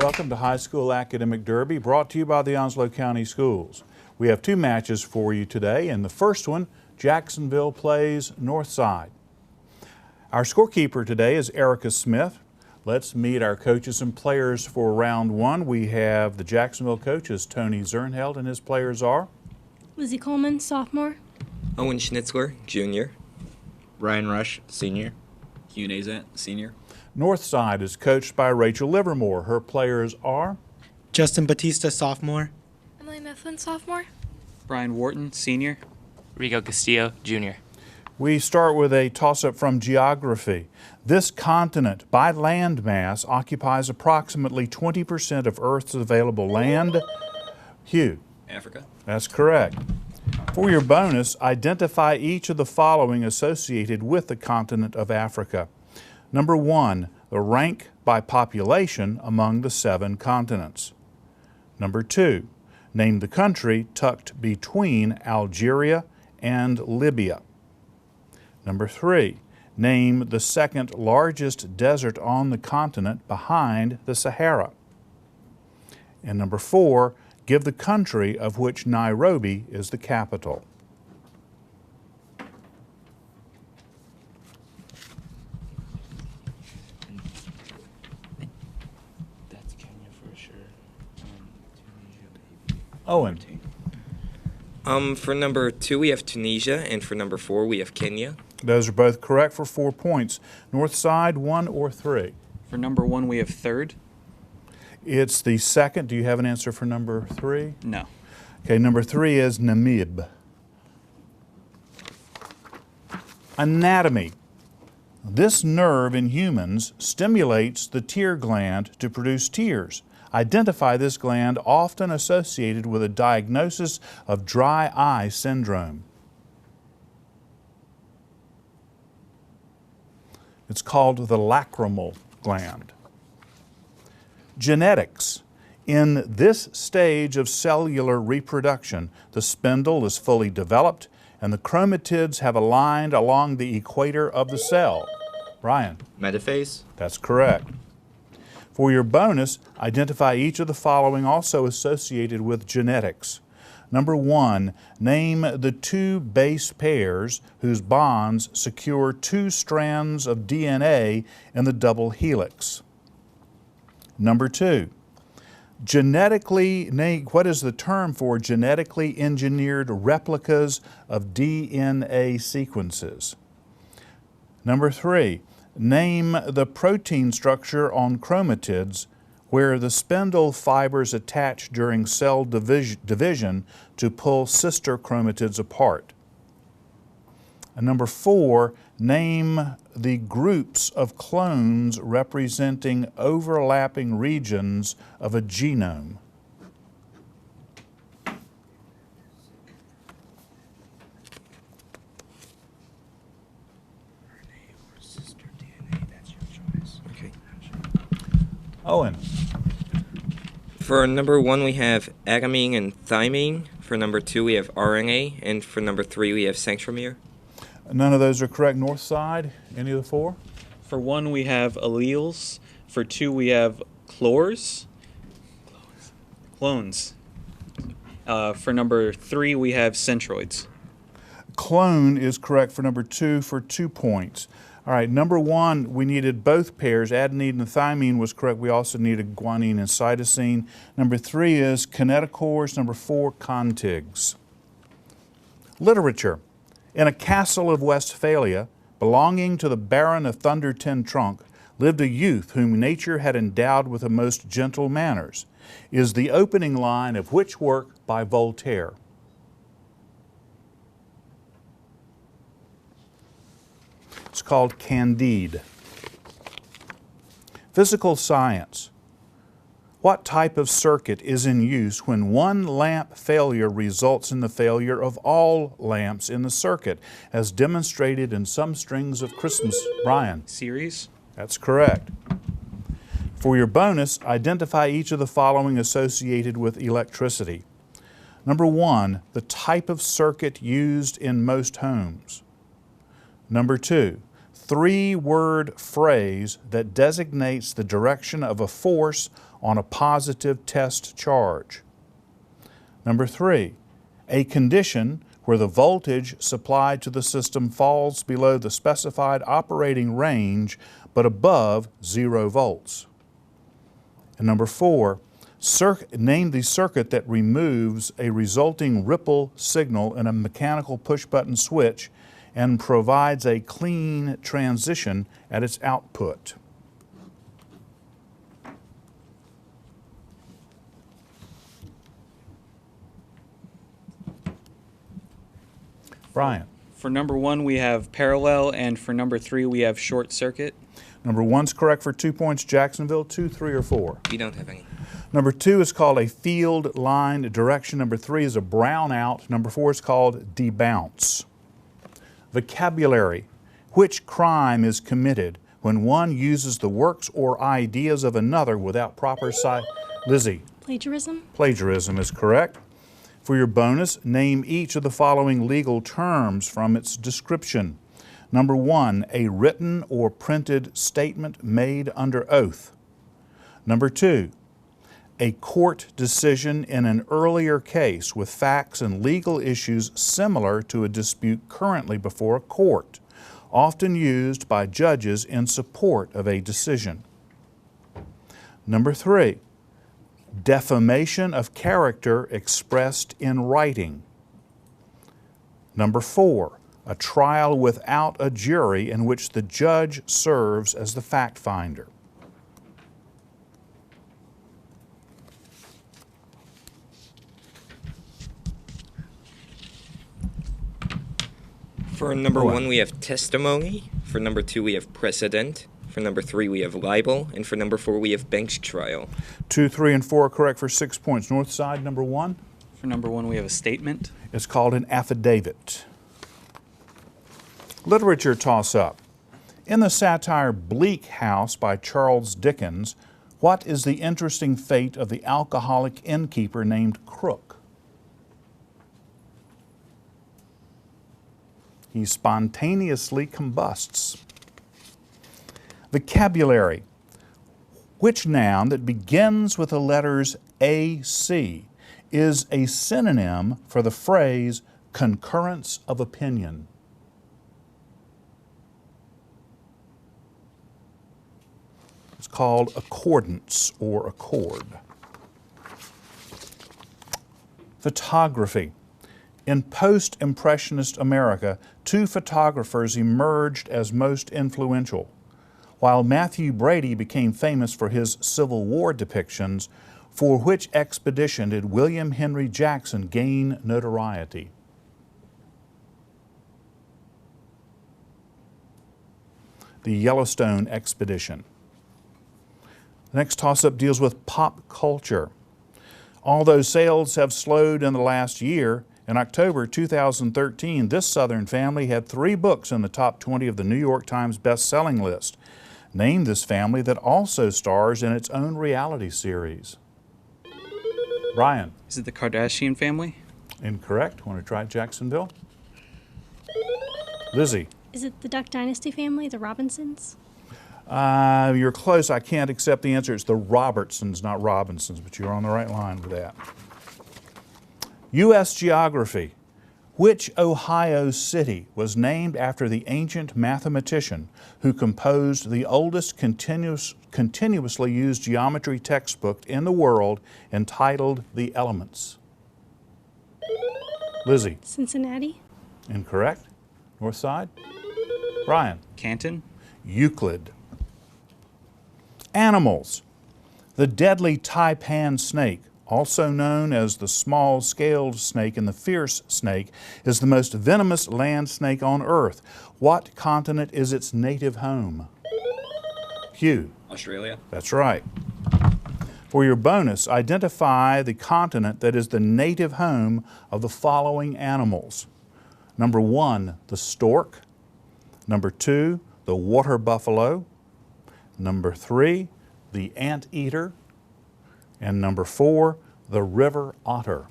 Welcome to High School Academic Derby, brought to you by the Onslow County Schools. We have two matches for you today. In the first one, Jacksonville plays Northside. Our scorekeeper today is Erica Smith. Let's meet our coaches and players for round one. We have the Jacksonville coaches, Tony Zernheld, and his players are Lizzie Coleman, sophomore. Owen Schnitzler, junior. Ryan Rush, senior. Hugh Nazat, senior. Northside is coached by Rachel Livermore. Her players are Justin Batista, sophomore. Emily Mifflin, sophomore. Brian Wharton, senior. Rigo Castillo, junior. We start with a toss-up from geography. This continent, by land mass, occupies approximately 20% of Earth's available land. Hugh. Africa. That's correct. For your bonus, identify each of the following associated with the continent of Africa. Number one, the rank by population among the 7 continents. Number two, name the country tucked between Algeria and Libya. Number three, name the second largest desert on the continent behind the Sahara. And number four, give the country of which Nairobi is the capital. That's Kenya for sure. Owen. For number 2 we have Tunisia, and for number 4 we have Kenya. Those are both correct for 4 points. Northside, 1 or 3? For number 1, we have third. It's the second. Do you have an answer for number 3? No. Okay, number 3 is Namib. Anatomy. This nerve in humans stimulates the tear gland to produce tears. Identify this gland, often associated with a diagnosis of dry eye syndrome. It's called the lacrimal gland. Genetics. In this stage of cellular reproduction, the spindle is fully developed and the chromatids have aligned along the equator of the cell. Brian. Metaphase. That's correct. For your bonus, identify each of the following also associated with genetics. Number 1, name the 2 base pairs whose bonds secure 2 strands of DNA in the double helix. Number 2, what is the term for genetically engineered replicas of DNA sequences? Number 3, name the protein structure on chromatids where the spindle fibers attach during cell division to pull sister chromatids apart. And number 4, name the groups of clones representing overlapping regions of a genome. Owen. For number 1 we have agamine and thymine. For number 2 we have RNA, and for number 3 we have centromere. None of those are correct. Northside, any of the 4? For 1, we have alleles. For 2, we have clones. For number 3, we have centroids. Clone is correct for number 2 for 2 points. All right, number 1, we needed both pairs. Adenine and thymine was correct. We also needed guanine and cytosine. Number 3 is kinetochores. Number 4, contigs. Literature. In a castle of Westphalia, belonging to the Baron of Thunder Ten Tronckh, lived a youth whom nature had endowed with the most gentle manners, is the opening line of which work by Voltaire? It's called Candide. Physical science. What type of circuit is in use when one lamp failure results in the failure of all lamps in the circuit, as demonstrated in some strings of Christmas? Brian. Series. That's correct. For your bonus, identify each of the following associated with electricity. Number 1, the type of circuit used in most homes. Number 2, three-word phrase that designates the direction of a force on a positive test charge. Number 3, a condition where the voltage supplied to the system falls below the specified operating range but above 0 volts. And number 4, name the circuit that removes a resulting ripple signal in a mechanical push-button switch and provides a clean transition at its output. Brian. For number 1, we have parallel, and for number 3, we have short circuit. Number 1's correct for 2 points. Jacksonville, 2, 3, or 4? We don't have any. Number 2 is called a field line direction. Number 3 is a brownout. Number 4 is called debounce. Vocabulary. Which crime is committed when one uses the works or ideas of another without proper Lizzie. Plagiarism. Plagiarism is correct. For your bonus, name each of the following legal terms from its description. Number 1, a written or printed statement made under oath. Number 2, a court decision in an earlier case with facts and legal issues similar to a dispute currently before a court, often used by judges in support of a decision. Number 3, defamation of character expressed in writing. Number 4, a trial without a jury in which the judge serves as the fact finder. For number 1, we have testimony. For number 2, we have precedent. For number 3, we have libel. And for number 4, we have bench trial. 2, 3, and 4 are correct for 6 points. Northside, number 1. For number 1, we have a statement. It's called an affidavit. Literature toss-up. In the satire Bleak House by Charles Dickens, what is the interesting fate of the alcoholic innkeeper named Crook? He spontaneously combusts. Vocabulary. Which noun that begins with the letters AC is a synonym for the phrase concurrence of opinion? It's called accordance or accord. Photography. In post-impressionist America, 2 photographers emerged as most influential. While Matthew Brady became famous for his Civil War depictions, for which expedition did William Henry Jackson gain notoriety? The Yellowstone expedition. The next toss-up deals with pop culture. Although sales have slowed in the last year, in October 2013, this Southern family had 3 books in the top 20 of the New York Times best-selling list. Name this family that also stars in its own reality series. Brian. Is it the Kardashian family? Incorrect. Want to try Jacksonville? Lizzie. Is it the Duck Dynasty family, the Robinsons? You're close. I can't accept the answer. It's the Robertsons, not Robinsons, but you're on the right line with that. U.S. geography. Which Ohio city was named after the ancient mathematician who composed the oldest continuously used geometry textbook in the world entitled The Elements? Lizzie. Cincinnati? Incorrect. Northside. Brian. Canton? Euclid. Animals. The deadly taipan snake, also known as the small-scaled snake and the fierce snake, is the most venomous land snake on Earth. What continent is its native home? Hugh. Australia. That's right. For your bonus, identify the continent that is the native home of the following animals. Number 1, the stork. Number 2, the water buffalo. Number 3, the anteater. And number 4, the river otter.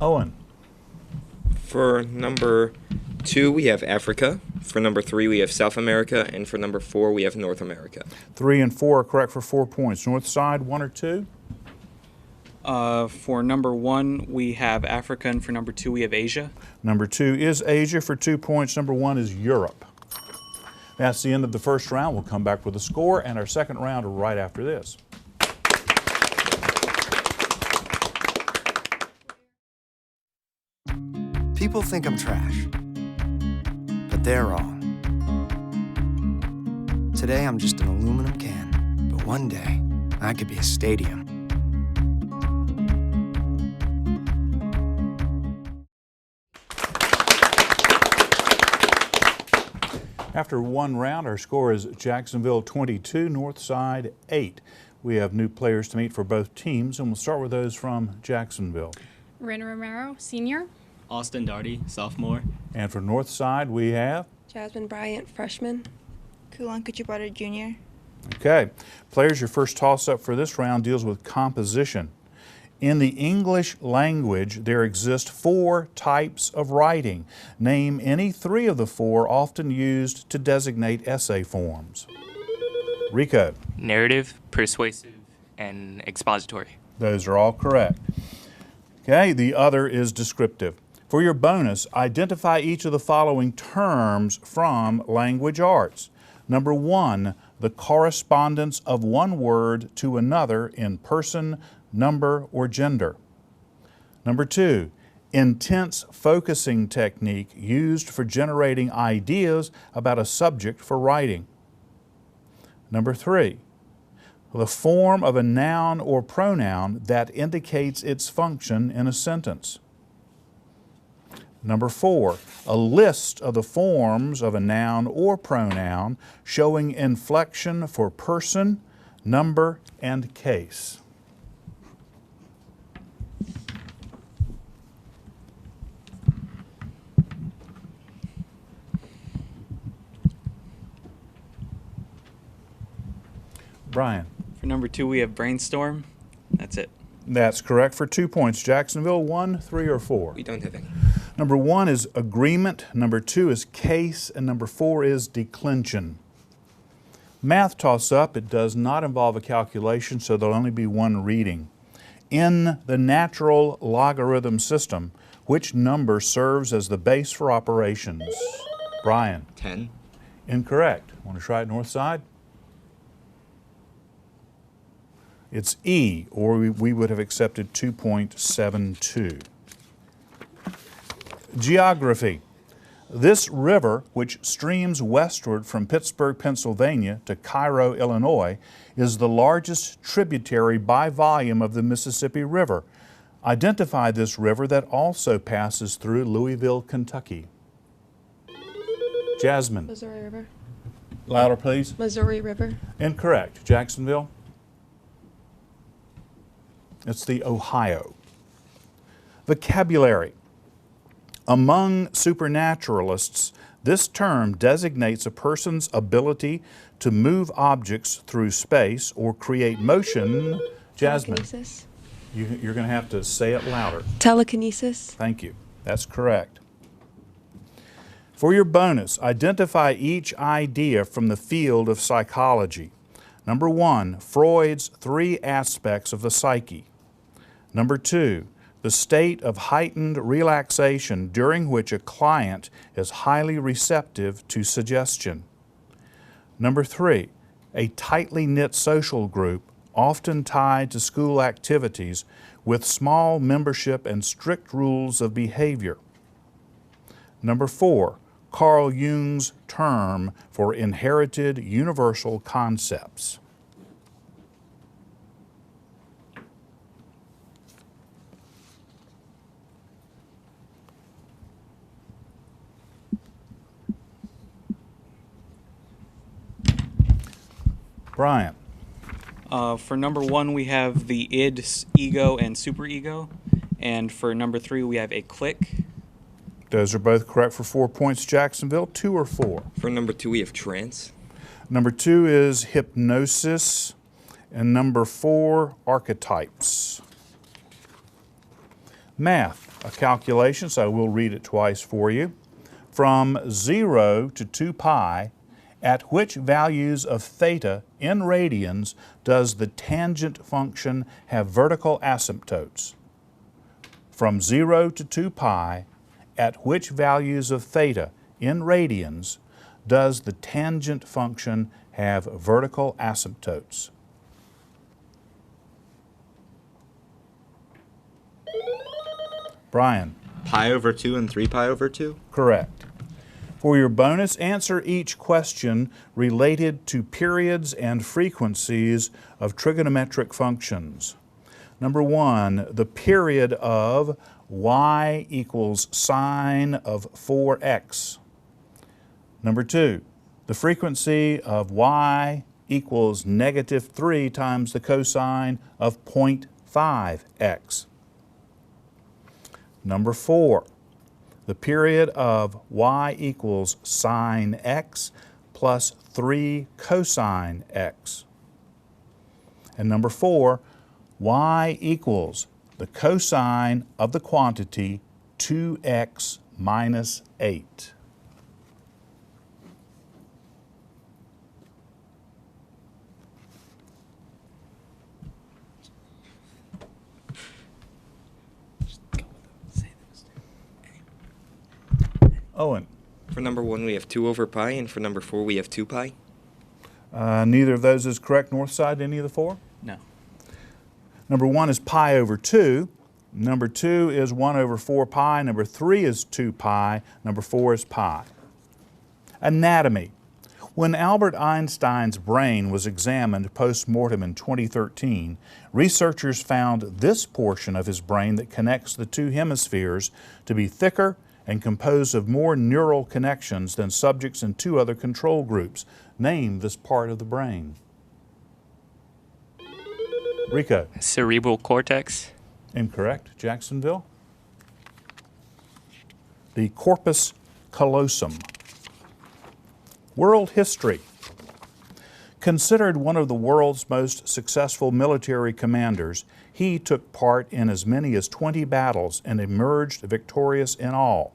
Owen. For number 2, we have Africa. For number 3, we have South America. And for number 4, we have North America. 3 and 4 are correct for 4 points. Northside, 1 or 2? For number 1, we have Africa, and for number 2, we have Asia. Number 2 is Asia for 2 points. Number 1 is Europe. That's the end of the first round. We'll come back with a score and our second round right after this. People think I'm trash, but they're wrong. Today I'm just an aluminum can, but one day I could be a stadium. After one round, our score is Jacksonville 22, Northside 8. We have new players to meet for both teams, and we'll start with those from Jacksonville. Ren Romero, senior. Austin Darty, sophomore. And for Northside, we have? Jasmine Bryant, freshman. Kulan Kuchibata, junior. Okay. Players, your first toss-up for this round deals with composition. In the English language, there exist 4 types of writing. Name any 3 of the 4 often used to designate essay forms. Rico. Narrative, persuasive, and expository. Those are all correct. Okay, the other is descriptive. For your bonus, identify each of the following terms from language arts. Number 1, the correspondence of one word to another in person, number, or gender. Number 2, intense focusing technique used for generating ideas about a subject for writing. Number 3, the form of a noun or pronoun that indicates its function in a sentence. Number 4, a list of the forms of a noun or pronoun showing inflection for person, number, and case. Brian. For number 2, we have brainstorm. That's it. That's correct for 2 points. Jacksonville, 1, 3, or 4? We don't have any. Number 1 is agreement, number 2 is case, and number 4 is declension. Math toss-up, it does not involve a calculation, so there'll only be one reading. In the natural logarithm system, which number serves as the base for operations? Brian. 10. Incorrect. Want to try it Northside? It's E, or we would have accepted 2.72. Geography. This river, which streams westward from Pittsburgh, Pennsylvania to Cairo, Illinois, is the largest tributary by volume of the Mississippi River. Identify this river that also passes through Louisville, Kentucky. Jasmine. Missouri River. Louder, please. Missouri River. Incorrect. Jacksonville. It's the Ohio. Vocabulary. Among supernaturalists, this term designates a person's ability to move objects through space or create motion. Jasmine. Telekinesis. You're going to have to say it louder. Telekinesis. Thank you. That's correct. For your bonus, identify each idea from the field of psychology. Number 1, Freud's 3 aspects of the psyche. Number 2, the state of heightened relaxation during which a client is highly receptive to suggestion. Number 3, a tightly knit social group often tied to school activities with small membership and strict rules of behavior. Number 4, Carl Jung's term for inherited universal concepts. Brian. For number 1, we have the id, ego, and superego. And for number 3, we have a clique. Those are both correct for 4 points. Jacksonville, 2 or 4? For number 2, we have trance. Number 2 is hypnosis. And number 4, archetypes. Math. a calculation, so we'll read it twice for you. From 0 to 2 pi, at which values of theta in radians does the tangent function have vertical asymptotes? From 0 to 2 pi, at which values of theta in radians does the tangent function have vertical asymptotes? Brian. Pi over 2 and 3 pi over 2? Correct. For your bonus, answer each question related to periods and frequencies of trigonometric functions. Number 1, the period of y equals sine of 4x. Number 2, the frequency of y equals negative 3 times the cosine of 0.5x. Number 4, the period of y equals sine x plus 3 cosine x. And number 4, y equals the cosine of the quantity 2x minus 8. Owen. For number 1, we have 2 over pi, and for number 4, we have 2 pi. Neither of those is correct. Northside, any of the 4? No. Number 1 is pi over 2. Number 2 is 1 over 4 pi. Number 3 is 2 pi. Number 4 is pi. Anatomy. When Albert Einstein's brain was examined post-mortem in 2013, researchers found this portion of his brain that connects the two hemispheres to be thicker and composed of more neural connections than subjects in 2 other control groups. Name this part of the brain. Rico. Cerebral cortex. Incorrect. Jacksonville. The corpus callosum. World history. Considered one of the world's most successful military commanders, he took part in as many as 20 battles and emerged victorious in all.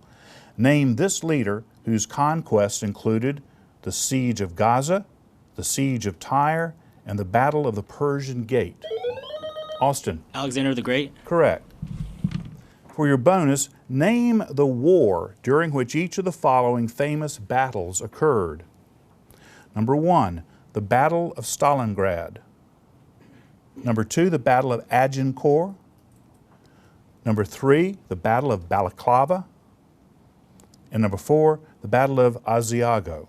Name this leader whose conquests included the Siege of Gaza, the Siege of Tyre, and the Battle of the Persian Gate. Austin. Alexander the Great. Correct. For your bonus, name the war during which each of the following famous battles occurred. Number 1, the Battle of Stalingrad. Number 2, the Battle of Agincourt. Number 3, the Battle of Balaclava. And number 4, the Battle of Asiago.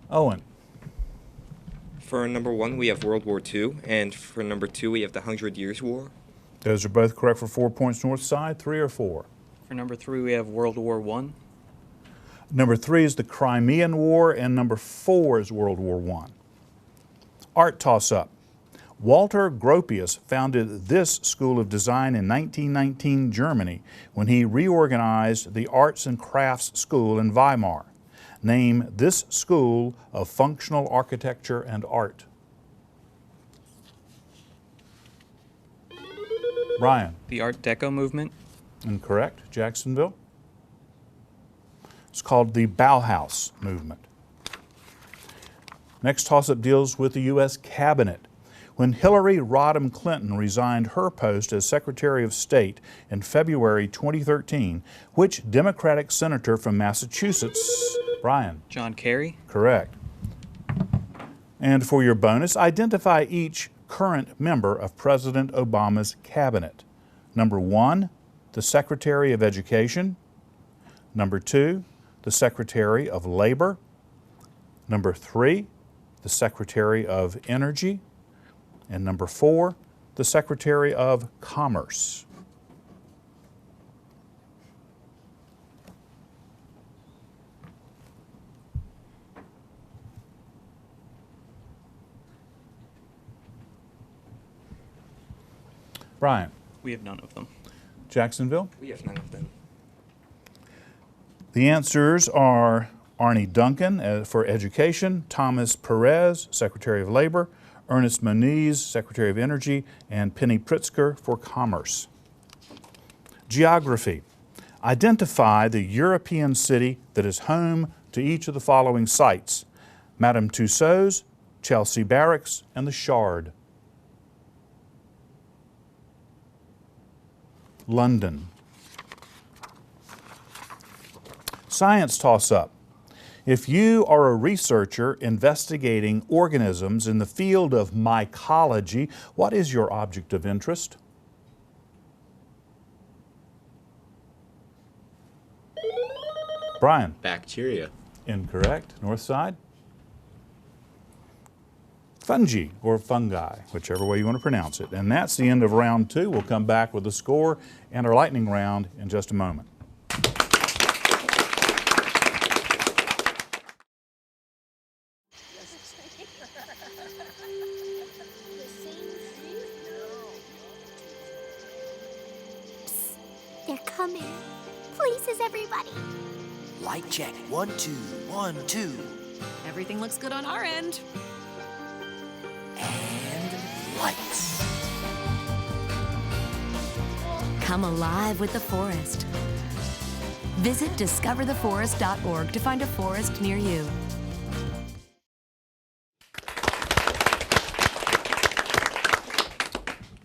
Owen. For number 1, we have World War II, and for number 2, we have the 100 Years' War. Those are both correct for 4 points. Northside, 3 or 4? For number 3, we have World War I. Number 3 is the Crimean War, and number 4 is World War I. Art toss-up. Walter Gropius founded this school of design in 1919 Germany when he reorganized the Arts and Crafts School in Weimar. Name this school of functional architecture and art. Ryan. The Art Deco movement. Incorrect. Jacksonville. It's called the Bauhaus movement. Next toss-up deals with the U.S. Cabinet. When Hillary Rodham Clinton resigned her post as Secretary of State in February 2013, which Democratic senator from Massachusetts, Brian? John Kerry. Correct. And for your bonus, identify each current member of President Obama's cabinet. Number 1, the Secretary of Education. Number 2, the Secretary of Labor. Number 3, the Secretary of Energy. And number 4, the Secretary of Commerce. Brian. We have none of them. Jacksonville. We have none of them. The answers are Arnie Duncan for Education, Thomas Perez, Secretary of Labor, Ernest Moniz, Secretary of Energy, and Penny Pritzker for Commerce. Geography. Identify the European city that is home to each of the following sites: Madame Tussauds, Chelsea Barracks, and the Shard. London. Science toss-up. If you are a researcher investigating organisms in the field of mycology, what is your object of interest? Brian. Bacteria. Incorrect. Northside. Fungi or fungi, whichever way you want to pronounce it. And that's the end of round 2. We'll come back with the score and our lightning round in just a moment. They're coming. Places, everybody. Light check. 1, 2, 1, 2. Everything looks good on our end. And lights. Come alive with the forest. Visit discovertheforest.org to find a forest near you.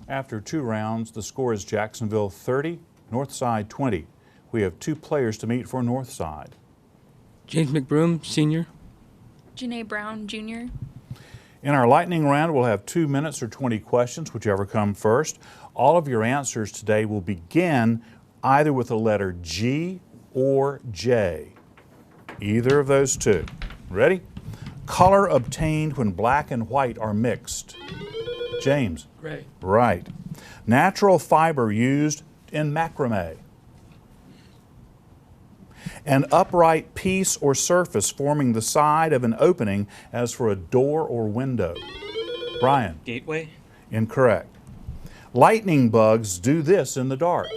After 2 rounds, the score is Jacksonville 30, Northside 20. We have 2 players to meet for Northside. James McBroom, Senior. Janae Brown, Jr. In our lightning round, we'll have 2 minutes or 20 questions, whichever come first. All of your answers today will begin either with the letter G or J. Either of those 2. Ready? Color obtained when black and white are mixed. James. Gray. Right. Natural fiber used in macrame. An upright piece or surface forming the side of an opening as for a door or window. Brian. Gateway. Incorrect. Lightning bugs do this in the dark.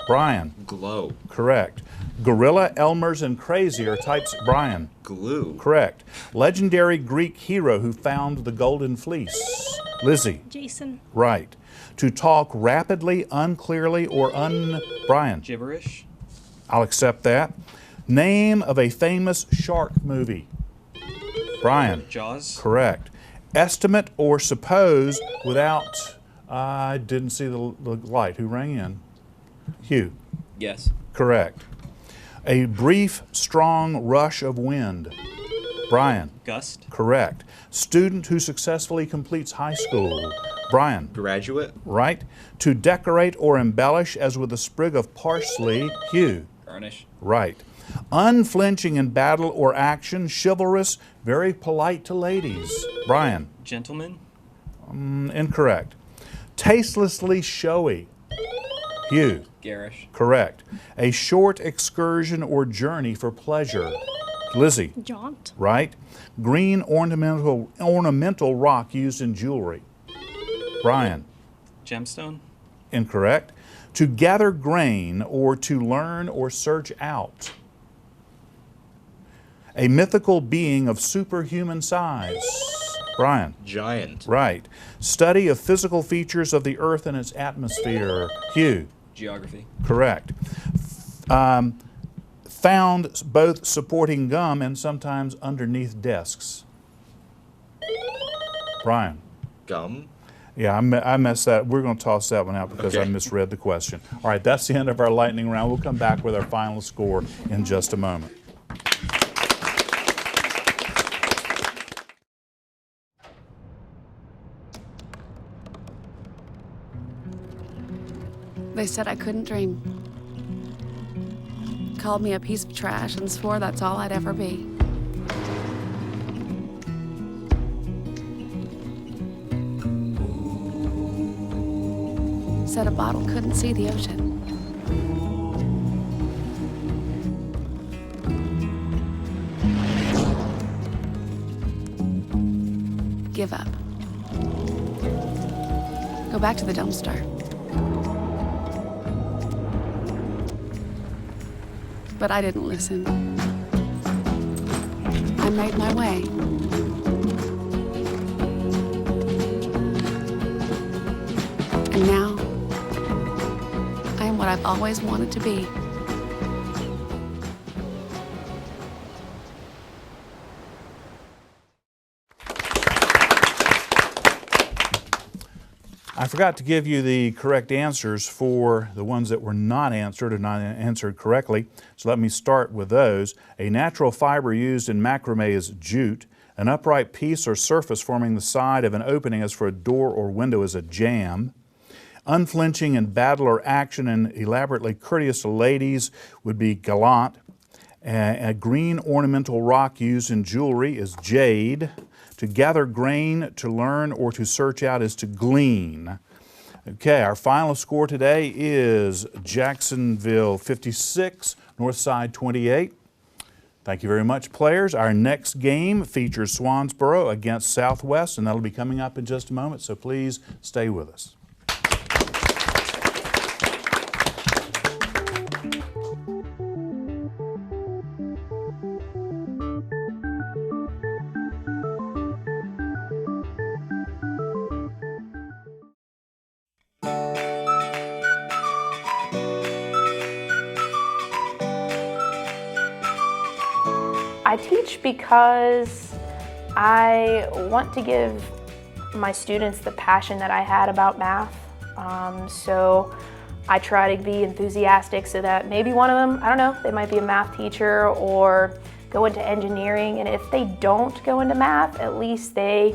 Brian. Glow. Correct. Gorilla, Elmers, and Crazy are types. Brian. Glue. Correct. Legendary Greek hero who found the Golden Fleece. Lizzie. Jason. Right. To talk rapidly, unclearly, or Brian. Gibberish. I'll accept that. Name of a famous shark movie. Brian. Jaws. Correct. Estimate or suppose without, I didn't see the light. Who rang in? Hugh. Yes. Correct. A brief, strong rush of wind. Brian. Gust. Correct. Student who successfully completes high school. Brian. Graduate. Right. To decorate or embellish as with a sprig of parsley. Hugh. Garnish. Right. Unflinching in battle or action, chivalrous, very polite to ladies. Brian. Gentleman. Incorrect. Tastelessly showy. Hugh. Garish. Correct. A short excursion or journey for pleasure. Lizzie. Jaunt. Right. Green ornamental rock used in jewelry. Brian. Gemstone. Incorrect. To gather grain or to learn or search out. A mythical being of superhuman size. Brian. Giant. Right. Study of physical features of the Earth and its atmosphere. Hugh. Geography. Correct. Found both supporting gum and sometimes underneath desks. Brian. Gum. Yeah, I messed that. We're going to toss that one out because I misread the question. All right, that's the end of our lightning round. We'll come back with our final score in just a moment. They said I couldn't dream. Called me a piece of trash and swore that's all I'd ever be. Said a bottle couldn't see the ocean. Give up. Go back to the dumpster. but I didn't listen. I made my way. And now, I am what I've always wanted to be. I forgot to give you the correct answers for the ones that were not answered or not answered correctly, so let me start with those. A natural fiber used in macrame is jute. An upright piece or surface forming the side of an opening as for a door or window is a jamb. Unflinching in battle or action and elaborately courteous to ladies would be gallant. A green ornamental rock used in jewelry is jade. To gather grain, to learn, or to search out is to glean. Okay, our final score today is Jacksonville 56, Northside 28. Thank you very much, players. Our next game features Swansboro against Southwest, and that'll be coming up in just a moment, so please stay with us. I teach because I want to give my students the passion that I had about math. So I try to be enthusiastic so that maybe one of them, I don't know, they might be a math teacher or go into engineering. And if they don't go into math, at least they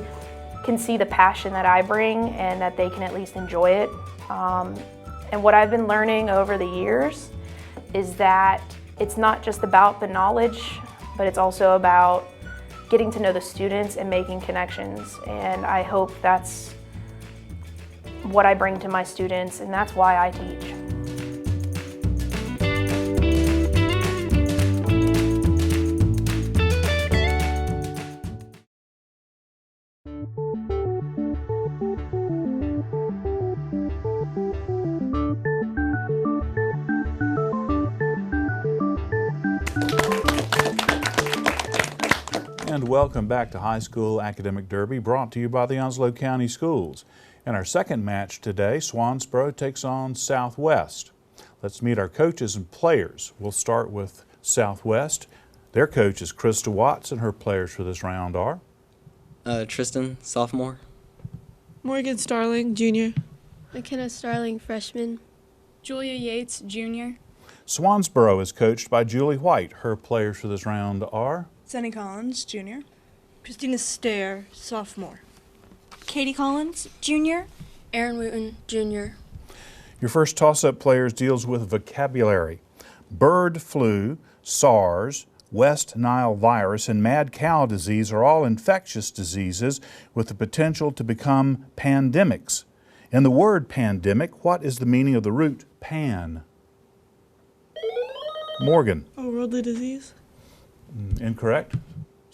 can see the passion that I bring and that they can at least enjoy it. And what I've been learning over the years is that it's not just about the knowledge, but it's also about getting to know the students and making connections. And I hope that's what I bring to my students, and that's why I teach. And welcome back to High School Academic Derby, brought to you by the Onslow County Schools. In our second match today, Swansboro takes on Southwest. Let's meet our coaches and players. We'll start with Southwest. Their coach is Krista Watts, and her players for this round are Tristan, sophomore. Morgan Starling, junior. McKenna Starling, freshman. Julia Yates, junior. Swansboro is coached by Julie White. Her players for this round are Sunny Collins, junior. Christina Stair, sophomore. Katie Collins, junior. Aaron Wooten, junior. Your first toss-up players deals with vocabulary. Bird flu, SARS, West Nile virus, and mad cow disease are all infectious diseases with the potential to become pandemics. In the word pandemic, what is the meaning of the root pan? Morgan. Oh, worldly disease. Incorrect.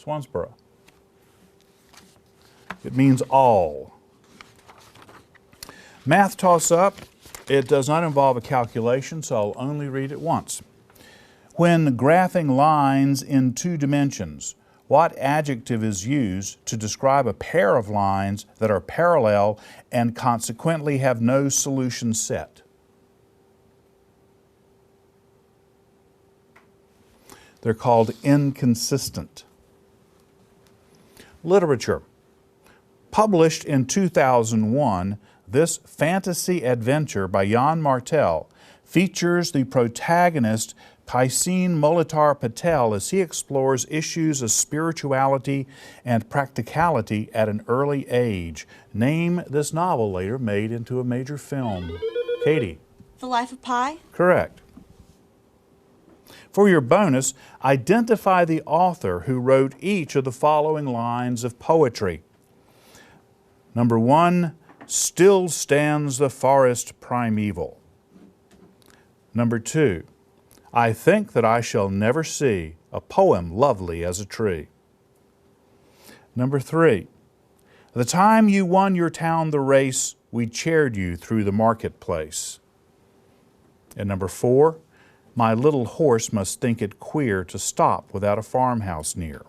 Swansboro. It means all. Math toss-up. It does not involve a calculation, so I'll only read it once. When graphing lines in 2 dimensions, what adjective is used to describe a pair of lines that are parallel and consequently have no solution set? They're called inconsistent. Literature. Published in 2001, this fantasy adventure by Jan Martel features the protagonist Piscine Molitar Patel as he explores issues of spirituality and practicality at an early age. Name this novel later made into a major film. Katie. The Life of Pi. Correct. For your bonus, identify the author who wrote each of the following lines of poetry. Number 1, still stands the forest primeval. Number 2, I think that I shall never see a poem lovely as a tree. Number 3, the time you won your town the race, we cheered you through the marketplace. And number 4, My little horse must think it queer to stop without a farmhouse near.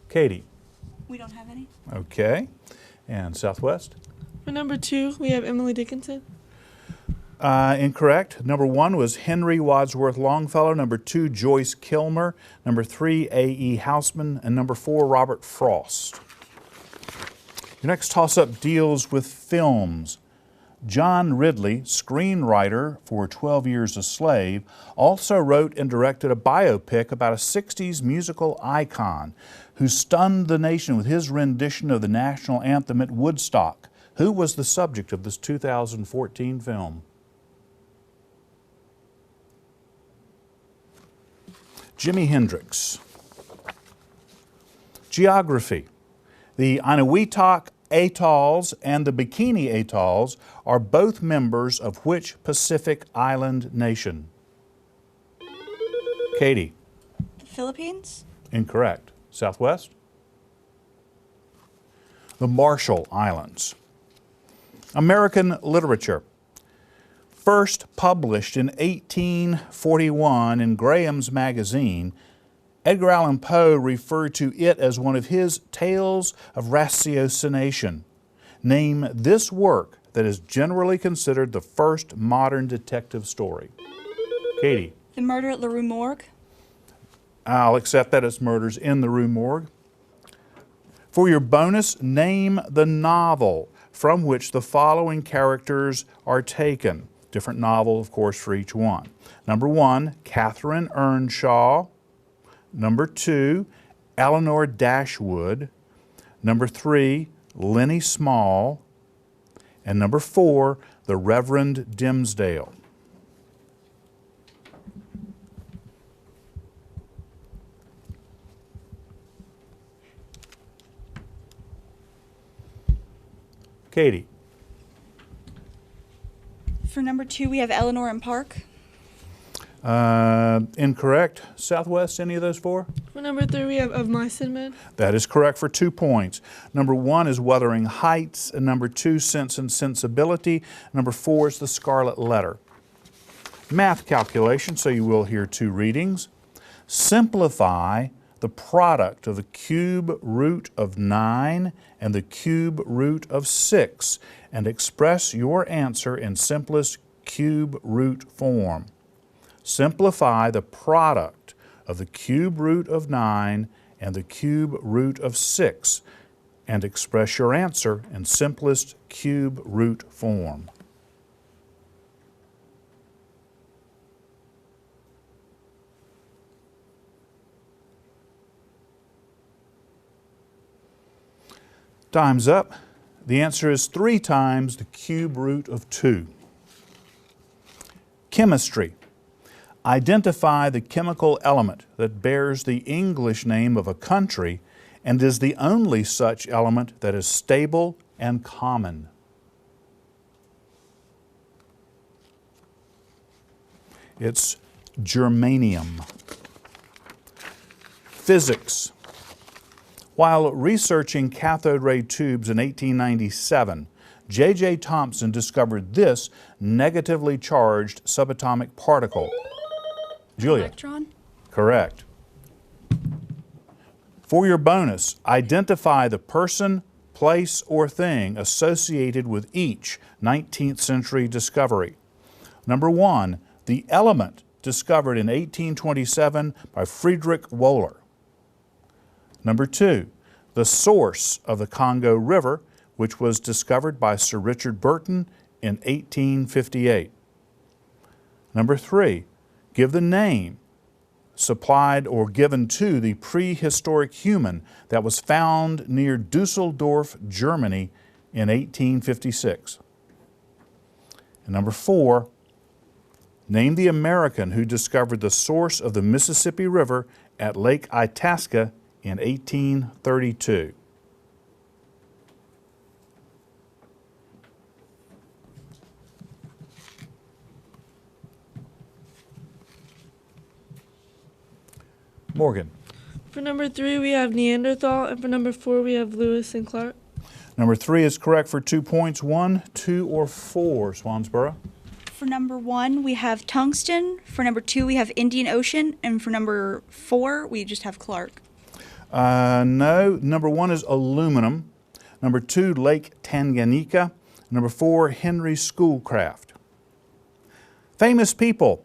Katie. We don't have any. Okay. And Southwest? For number 2, we have Emily Dickinson. Incorrect. Number 1 was Henry Wadsworth Longfellow. Number 2, Joyce Kilmer. Number 3, A.E. Housman. And number 4, Robert Frost. Your next toss-up deals with films. John Ridley, screenwriter for 12 Years a Slave, also wrote and directed a biopic about a 60s musical icon who stunned the nation with his rendition of the national anthem at Woodstock. Who was the subject of this 2014 film? Jimi Hendrix. Geography. The Eniwetok Atolls and the Bikini Atolls are both members of which Pacific island nation? Katie. The Philippines? Incorrect. Southwest? The Marshall Islands. American literature. First published in 1841 in Graham's Magazine, Edgar Allan Poe referred to it as one of his tales of ratiocination. Name this work that is generally considered the first modern detective story. Katie. The Murder at the Rue Morgue? I'll accept that it's Murders in the Rue Morgue. For your bonus, name the novel from which the following characters are taken. Different novel, of course, for each one. Number 1, Catherine Earnshaw. Number 2, Eleanor Dashwood. Number 3, Lenny Small. And number 4, the Reverend Dimsdale. Katie. For number 2, we have Eleanor and Park. Incorrect. Southwest, any of those 4? For number 3, we have Of Mice and Men. That is correct for 2 points. Number 1 is Wuthering Heights, and number 2, Sense and Sensibility. Number 4 is The Scarlet Letter. Math calculation, so you will hear 2 readings. Simplify the product of the cube root of 9 and the cube root of 6 and express your answer in simplest cube root form. Simplify the product of the cube root of 9 and the cube root of 6 and express your answer in simplest cube root form. Time's up. The answer is 3 times the cube root of 2. Chemistry. Identify the chemical element that bears the English name of a country and is the only such element that is stable and common. It's germanium. Physics. While researching cathode ray tubes in 1897, J.J. Thomson discovered this negatively charged subatomic particle. Julia. Electron? Correct. For your bonus, identify the person, place, or thing associated with each 19th century discovery. Number 1, the element discovered in 1827 by Friedrich Wöhler. Number 2, the source of the Congo River, which was discovered by Sir Richard Burton in 1858. Number 3, give the name supplied or given to the prehistoric human that was found near Dusseldorf, Germany in 1856. And number 4, name the American who discovered the source of the Mississippi River at Lake Itasca in 1832. Morgan. For number 3, we have Neanderthal, and for number 4, we have Lewis and Clark. Number 3 is correct for 2 points. 1, 2, or 4, Swansboro? For number 1, we have tungsten. For number 2, we have Indian Ocean. And for number 4, we just have Clark. No. Number 1 is aluminum. Number 2, Lake Tanganyika. Number 4, Henry Schoolcraft. Famous people.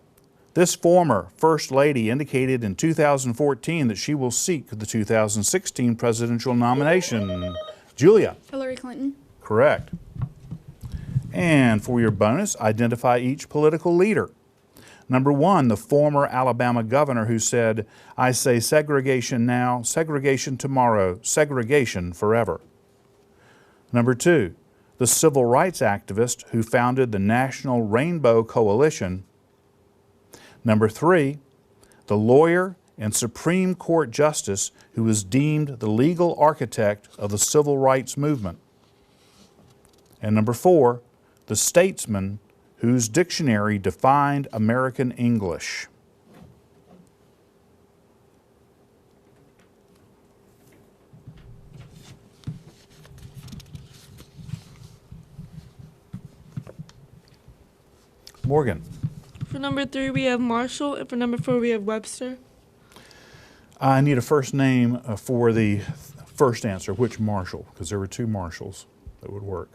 This former First Lady indicated in 2014 that she will seek the 2016 presidential nomination. Julia? Hillary Clinton. Correct. And for your bonus, identify each political leader. Number 1, the former Alabama governor who said, "I say segregation now, segregation tomorrow, segregation forever." Number 2, the civil rights activist who founded the National Rainbow Coalition. Number 3, the lawyer and Supreme Court justice who was deemed the legal architect of the civil rights movement. And number 4, the statesman whose dictionary defined American English. Morgan? For number 3, we have Marshall, and for number 4, we have Webster. I need a first name for the first answer. Which Marshall? Because there were 2 Marshalls that would work.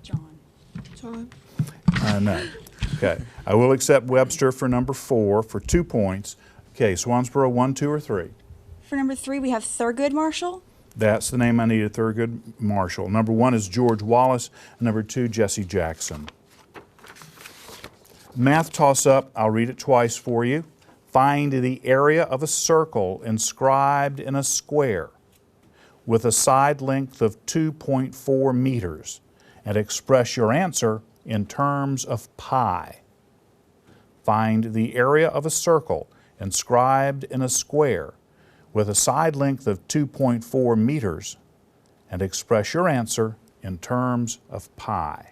John. No. Okay. I will accept Webster for number 4 for 2 points. Okay, Swansboro, 1, 2, or 3? For number 3, we have Thurgood Marshall. That's the name I needed, Thurgood Marshall. Number 1 is George Wallace. Number 2, Jesse Jackson. Math toss-up, I'll read it twice for you. Find the area of a circle inscribed in a square with a side length of 2.4 meters and express your answer in terms of pi. Find the area of a circle inscribed in a square with a side length of 2.4 meters and express your answer in terms of pi.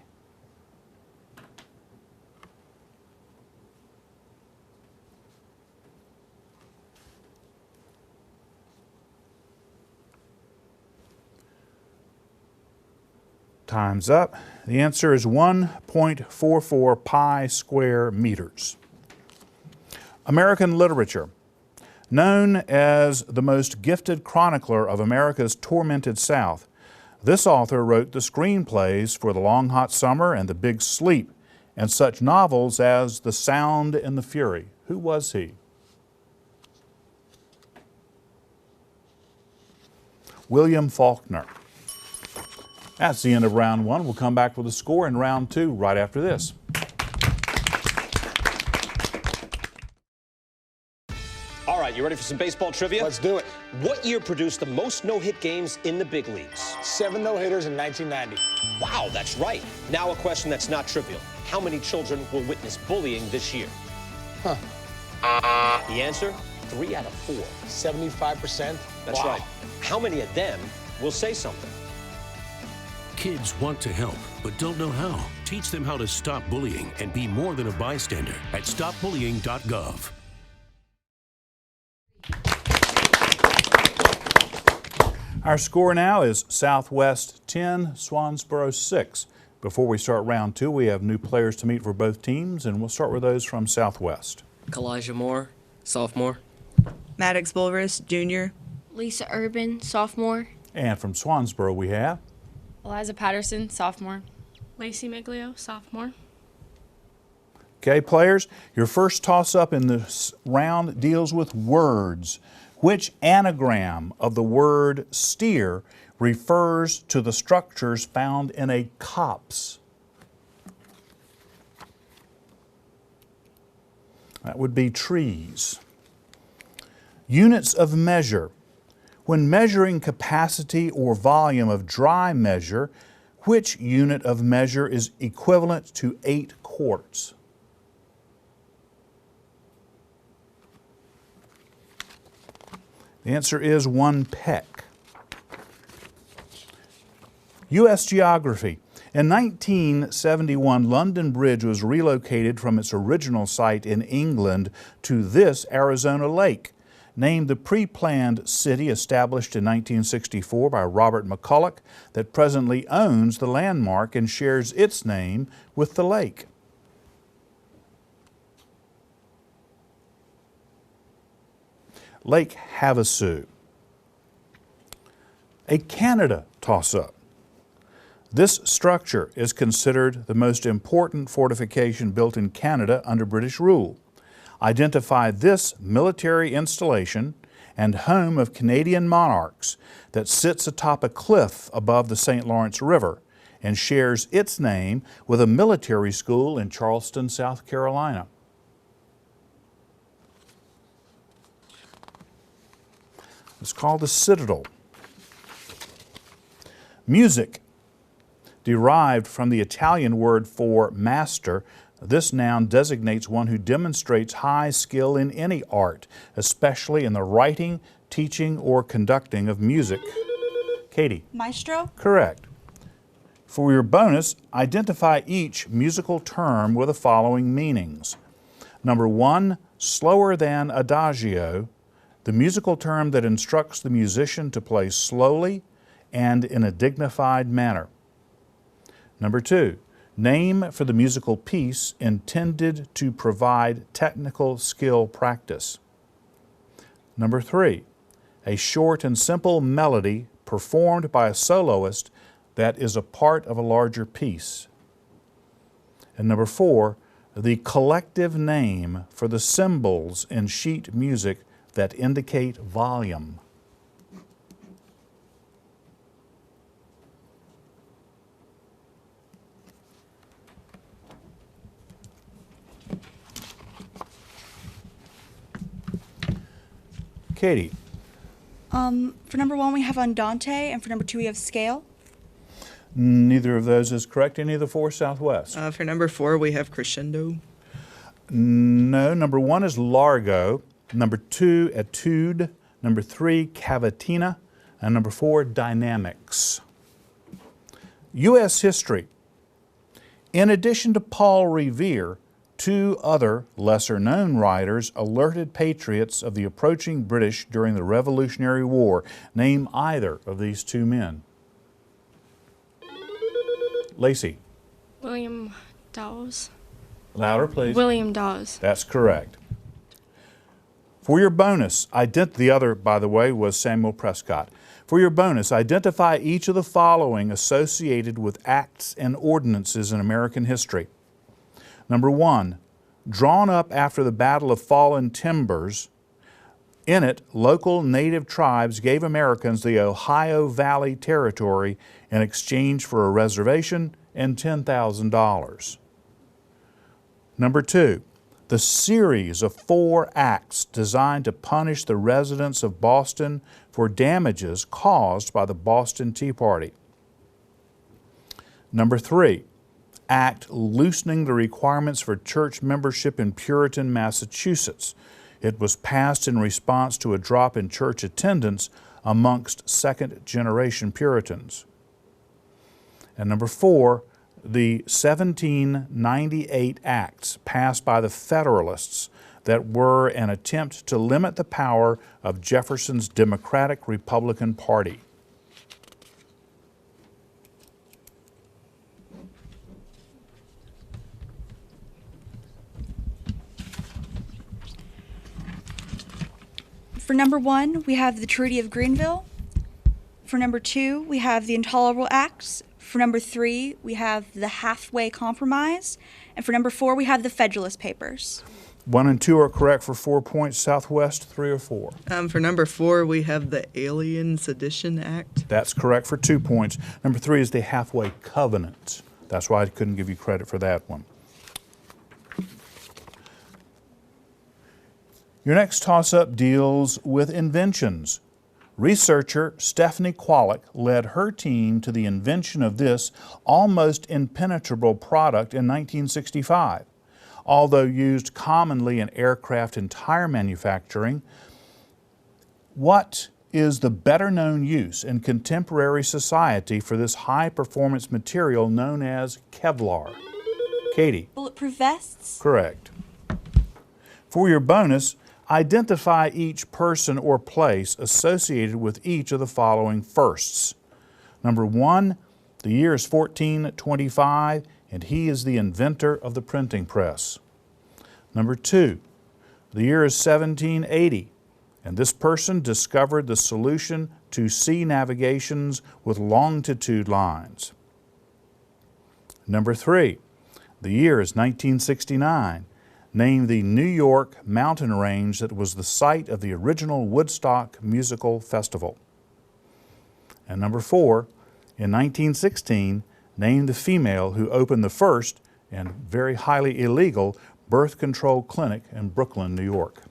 Time's up. The answer is 1.44 pi square meters. American literature. Known as the most gifted chronicler of America's tormented South, this author wrote the screenplays for The Long Hot Summer and The Big Sleep, and such novels as The Sound and the Fury. Who was he? William Faulkner. That's the end of round 1. We'll come back with a score in round 2 right after this. All right, you ready for some baseball trivia? Let's do it. What year produced the most no-hit games in the big leagues? 7 no-hitters in 1990. Wow, that's right. Now a question that's not trivial. How many children will witness bullying this year? Huh. The answer? 3 out of 4. 75%? That's right. How many of them will say something? Kids want to help, but don't know how. Teach them how to stop bullying and be more than a bystander at stopbullying.gov. Our score now is Southwest 10, Swansboro 6. Before we start round 2, we have new players to meet for both teams, and we'll start with those from Southwest. Kalijah Moore, sophomore. Maddox Bulris, junior. Lisa Urban, sophomore. And from Swansboro, we have Eliza Patterson, sophomore. Lacey Miglio, sophomore. Okay, players, your first toss-up in this round deals with words. Which anagram of the word steer refers to the structures found in a copse? That would be trees. Units of measure. When measuring capacity or volume of dry measure, which unit of measure is equivalent to 8 quarts? The answer is 1 peck. U.S. geography. In 1971, London Bridge was relocated from its original site in England to this Arizona lake. Name the pre-planned city established in 1964 by Robert McCulloch that presently owns the landmark and shares its name with the lake. Lake Havasu. A Canada toss-up. This structure is considered the most important fortification built in Canada under British rule. Identify this military installation and home of Canadian monarchs that sits atop a cliff above the St. Lawrence River and shares its name with a military school in Charleston, South Carolina. It's called the Citadel. Music. Derived from the Italian word for master, this noun designates one who demonstrates high skill in any art, especially in the writing, teaching, or conducting of music. Katie. Maestro? Correct. For your bonus, identify each musical term with the following meanings. Number 1, slower than adagio, the musical term that instructs the musician to play slowly and in a dignified manner. Number 2, name for the musical piece intended to provide technical skill practice. Number 3, a short and simple melody performed by a soloist that is a part of a larger piece. And number 4, the collective name for the symbols in sheet music that indicate volume. Katie. For number 1, we have andante, and for number 2, we have scale. Neither of those is correct. Any of the 4 Southwest? For number 4, we have crescendo. No. Number 1 is largo. Number 2, etude. Number 3, cavatina. And number 4, dynamics. U.S. history. In addition to Paul Revere, 2 other lesser-known writers alerted patriots of the approaching British during the Revolutionary War. Name either of these 2 men. Lacey. William Dawes. Louder, please. William Dawes. That's correct. For your bonus, the other, by the way, was Samuel Prescott. For your bonus, identify each of the following associated with acts and ordinances in American history. Number 1, drawn up after the Battle of Fallen Timbers. In it, local native tribes gave Americans the Ohio Valley Territory in exchange for a reservation and $10,000. Number 2, the series of 4 acts designed to punish the residents of Boston for damages caused by the Boston Tea Party. Number 3, Act loosening the requirements for church membership in Puritan, Massachusetts. It was passed in response to a drop in church attendance amongst second-generation Puritans. And number 4, the 1798 acts passed by the Federalists that were an attempt to limit the power of Jefferson's Democratic-Republican Party. For number 1, we have the Treaty of Greenville. For number 2, we have the Intolerable Acts. For number 3, we have the Halfway Compromise. And for number 4, we have the Federalist Papers. 1 and 2 are correct for 4 points. Southwest, 3 or 4? For number 4, we have the Alien Sedition Act. That's correct for 2 points. Number 3 is the Halfway Covenant. That's why I couldn't give you credit for that one. Your next toss-up deals with inventions. Researcher Stephanie Kwolek led her team to the invention of this almost impenetrable product in 1965. Although used commonly in aircraft and tire manufacturing, what is the better-known use in contemporary society for this high-performance material known as Kevlar? Katie. Bulletproof vests. Correct. For your bonus, Identify each person or place associated with each of the following firsts. Number 1, the year is 1425, and he is the inventor of the printing press. Number 2, the year is 1780, and this person discovered the solution to sea navigations with longitude lines. Number 3, the year is 1969. Name the New York mountain range that was the site of the original Woodstock Musical Festival. And number 4, in 1916, name the female who opened the first and very highly illegal birth control clinic in Brooklyn, New York.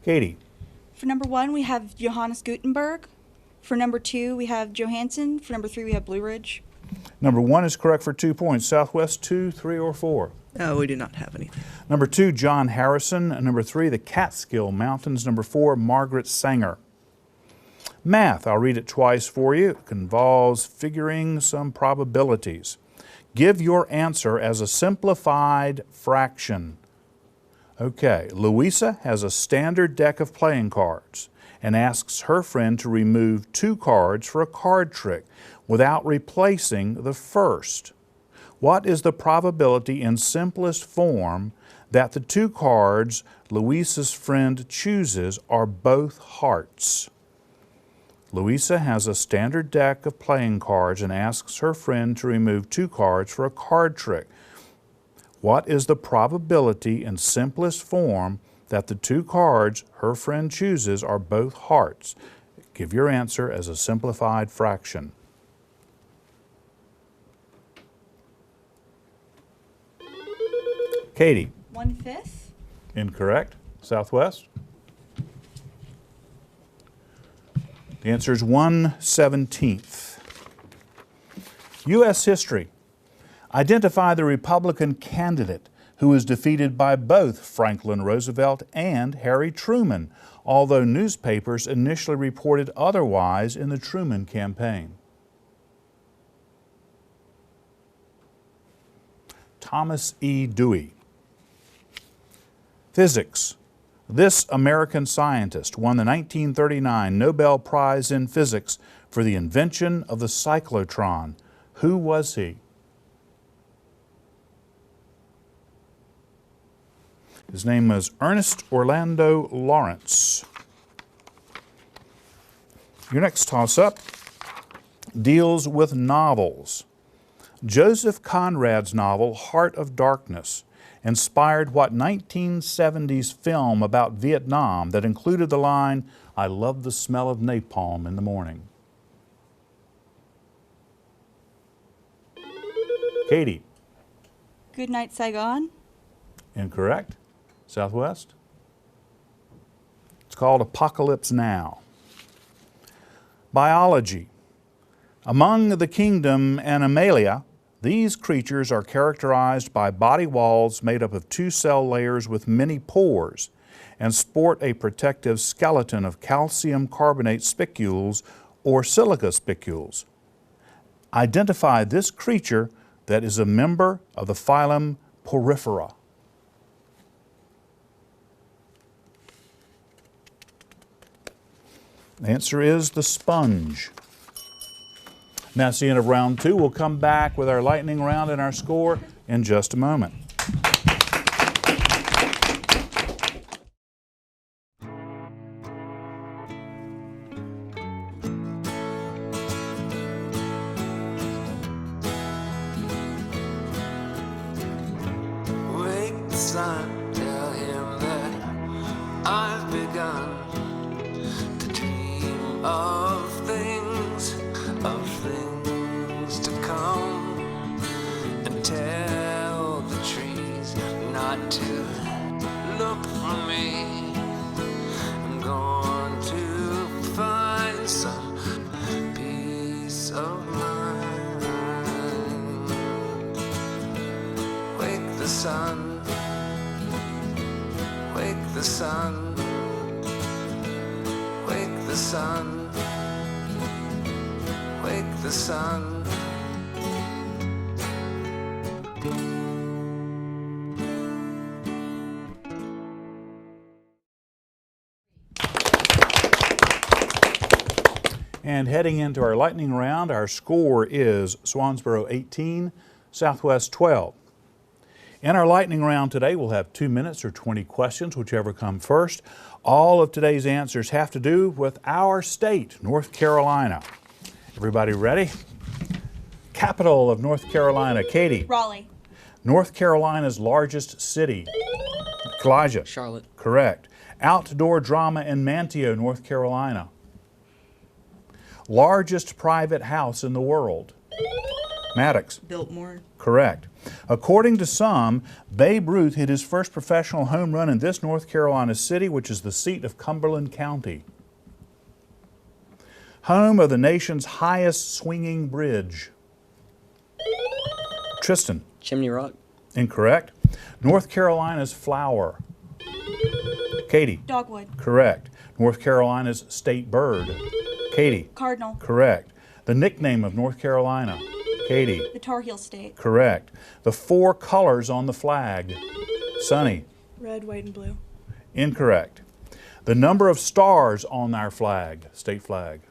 Katie. For number 1, we have Johannes Gutenberg. For number 2, we have Johansson. For number 3, we have Blue Ridge. Number 1 is correct for 2 points. Southwest, 2, 3, or 4? We do not have anything. Number 2, John Harrison. Number 3, the Catskill Mountains. Number 4, Margaret Sanger. Math, I'll read it twice for you. It involves figuring some probabilities. Give your answer as a simplified fraction. Okay, Louisa has a standard deck of playing cards and asks her friend to remove 2 cards for a card trick without replacing the first. What is the probability in simplest form that the 2 cards Louisa's friend chooses are both hearts? Louisa has a standard deck of playing cards and asks her friend to remove 2 cards for a card trick. What is the probability in simplest form that the 2 cards her friend chooses are both hearts? Give your answer as a simplified fraction. Katie. 1/5. Incorrect. Southwest. The answer is 1/17. U.S. history. Identify the Republican candidate who was defeated by both Franklin Roosevelt and Harry Truman, although newspapers initially reported otherwise in the Truman campaign. Thomas E. Dewey. Physics. This American scientist won the 1939 Nobel Prize in Physics for the invention of the cyclotron. Who was he? His name was Ernest Orlando Lawrence. Your next toss-up deals with novels. Joseph Conrad's novel, Heart of Darkness, inspired what 1970s film about Vietnam that included the line, "I love the smell of napalm in the morning"? Katie. Good Night, Saigon. Incorrect. Southwest. It's called Apocalypse Now. Biology. Among the kingdom Animalia, these creatures are characterized by body walls made up of 2 cell layers with many pores and sport a protective skeleton of calcium carbonate spicules or silica spicules. Identify this creature that is a member of the phylum Porifera. The answer is the sponge. And that's the end of round 2. We'll come back with our lightning round and our score in just a moment. Wake the sun, tell him that I've begun to dream of things to come, and tell the trees not to look for me. I'm going to find some peace of mind. Wake the sun, wake the sun, wake the the sun, wake the sun. And heading into our lightning round, our score is Swansboro 18, Southwest 12. In our lightning round today, we'll have 2 minutes or 20 questions, whichever come first. All of today's answers have to do with our state, North Carolina. Everybody ready? Capital of North Carolina, Katie. Raleigh. North Carolina's largest city. Elijah. Charlotte. Correct. Outdoor drama in Manteo, North Carolina. Largest private house in the world. Maddox. Biltmore. Correct. According to some, Babe Ruth hit his first professional home run in this North Carolina city, which is the seat of Cumberland County. Home of the nation's highest swinging bridge. Tristan. Chimney Rock. Incorrect. North Carolina's flower. Katie. Dogwood. Correct. North Carolina's state bird. Katie. Cardinal. Correct. The nickname of North Carolina. Katie. The Tar Heel State. Correct. The 4 colors on the flag. Sunny. Red, white, and blue. Incorrect. The number of stars on our flag, state flag.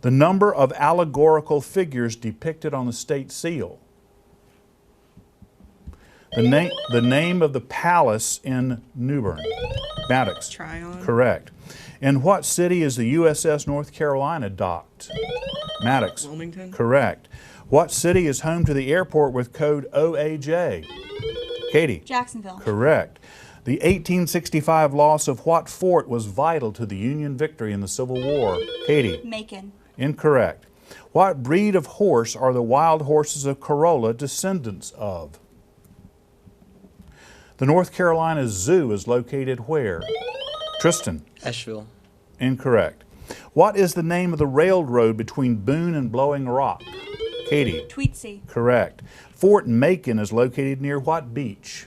The number of allegorical figures depicted on the state seal. The name of the palace in Newbern. Maddox. Tryon. Correct. In what city is the USS North Carolina docked? Maddox. Wilmington. Correct. What city is home to the airport with code OAJ? Katie. Jacksonville. Correct. The 1865 loss of what fort was vital to the Union victory in the Civil War? Katie. Macon. Incorrect. What breed of horse are the wild horses of Corolla descendants of? The North Carolina Zoo is located where? Tristan. Asheville. Incorrect. What is the name of the railroad between Boone and Blowing Rock? Katie. Tweetsea. Correct. Fort Macon is located near what beach?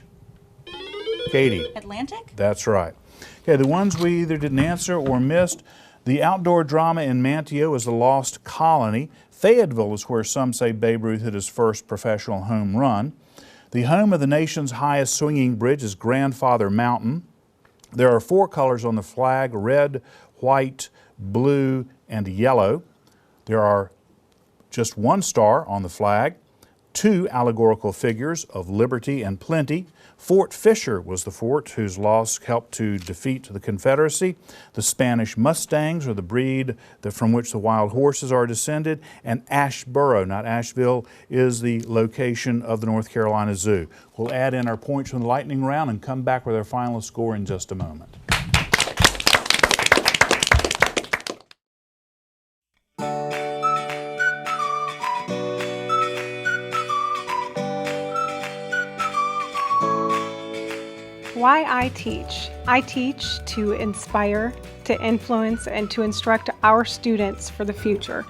Katie. Atlantic. That's right. Okay, the ones we either didn't answer or missed. The outdoor drama in Manteo is the Lost Colony. Fayetteville is where some say Babe Ruth hit his first professional home run. The home of the nation's highest swinging bridge is Grandfather Mountain. There are 4 colors on the flag: red, white, blue, and yellow. There are just 1 star on the flag, 2 allegorical figures of liberty and plenty. Fort Fisher was the fort whose loss helped to defeat the Confederacy. The Spanish Mustangs are the breed from which the wild horses are descended. And Asheboro, not Asheville, is the location of the North Carolina Zoo. We'll add in our points from the lightning round and come back with our final score in just a moment. Why I teach. I teach to inspire, to influence, and to instruct our students for the future.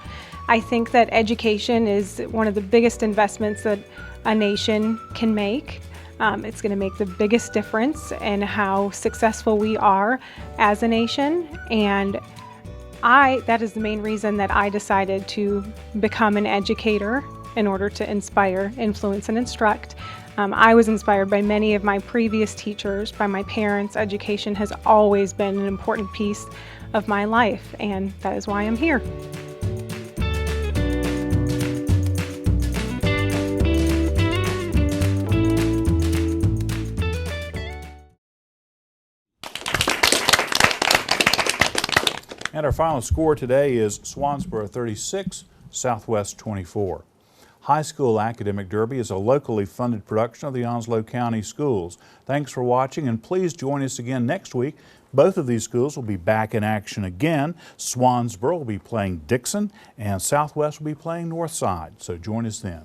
I think that education is one of the biggest investments that a nation can make. It's going to make the biggest difference in how successful we are as a nation, and that is the main reason that I decided to become an educator in order to inspire, influence, and instruct. I was inspired by many of my previous teachers, by my parents. Education has always been an important piece of my life, and that is why I'm here. And our final score today is Swansboro 36, Southwest 24. High School Academic Derby is a locally funded production of the Onslow County Schools. Thanks for watching, and please join us again next week. Both of these schools will be back in action again. Swansboro will be playing Dickinson, and Southwest will be playing Northside. So join us then.